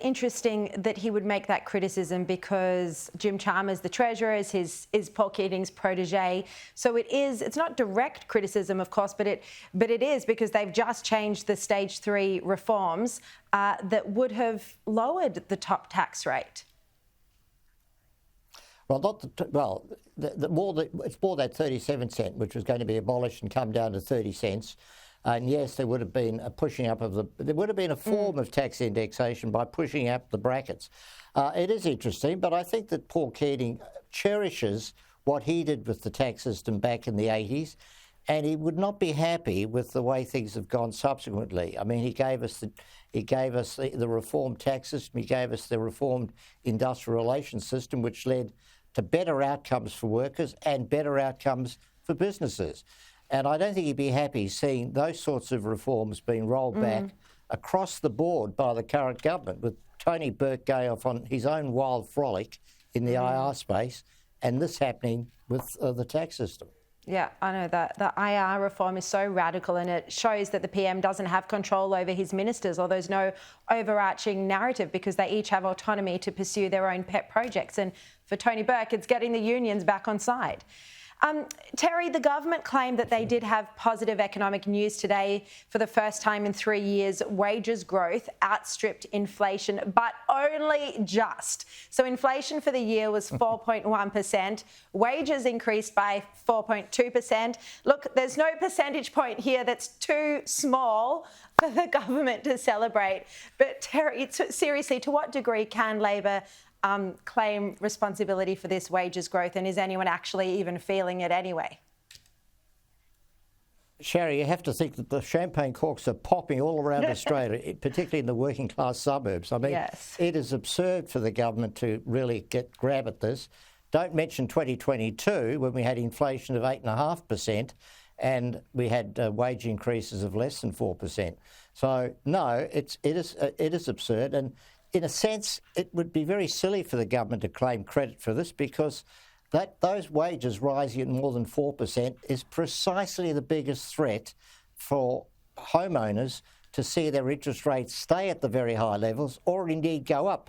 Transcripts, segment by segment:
Interesting that he would make that criticism because Jim Chalmers, the Treasurer, is Paul Keating's protege. So it's not direct criticism, of course, but it is because they've just changed the stage 3 reforms that would have lowered the top tax rate. Well, it's more that 37 cent, which was going to be abolished and come down to 30 cents. And yes, there would have been a pushing up there would have been a form of tax indexation by pushing up the brackets. It is interesting, but I think that Paul Keating cherishes what he did with the tax system back in the 80s, and he would not be happy with the way things have gone subsequently. I mean, he gave us the reformed tax system, he gave us the reformed industrial relations system, which led to better outcomes for workers and better outcomes for businesses. And I don't think he'd be happy seeing those sorts of reforms being rolled back across the board by the current government, with Tony Burke going off on his own wild frolic in the IR space, and this happening with the tax system. Yeah, I know that the IR reform is so radical, and it shows that the PM doesn't have control over his ministers, or there's no overarching narrative because they each have autonomy to pursue their own pet projects. And for Tony Burke, it's getting the unions back on side. Terry, the government claimed that they did have positive economic news today. For the first time in 3 years, wages growth outstripped inflation, but only just. So inflation for the year was 4.1%. Wages increased by 4.2%. Look, there's no percentage point here that's too small for the government to celebrate. But Terry, seriously, to what degree can Labor claim responsibility for this wages growth, and is anyone actually even feeling it anyway? Sherry, you have to think that the champagne corks are popping all around Australia, particularly in the working class suburbs. I mean, yes. It is absurd for the government to really grab at this. Don't mention 2022, when we had inflation of 8.5% and we had wage increases of less than 4%. So no, it is absurd. And in a sense, it would be very silly for the government to claim credit for this, because those wages rising at more than 4% is precisely the biggest threat for homeowners to see their interest rates stay at the very high levels or indeed go up.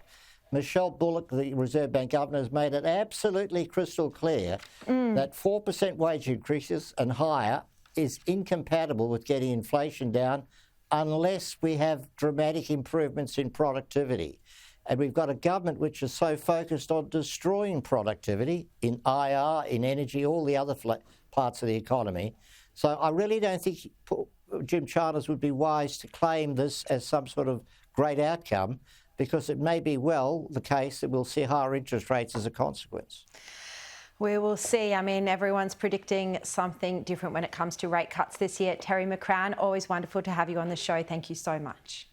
Michelle Bullock, the Reserve Bank governor, has made it absolutely crystal clear that 4% wage increases and higher is incompatible with getting inflation down unless we have dramatic improvements in productivity. And we've got a government which is so focused on destroying productivity in IR, in energy, all the other parts of the economy. So I really don't think Jim Chalmers would be wise to claim this as some sort of great outcome, because it may be the case that we'll see higher interest rates as a consequence. We will see. I mean, everyone's predicting something different when it comes to rate cuts this year. Terry McCrann, always wonderful to have you on the show. Thank you so much.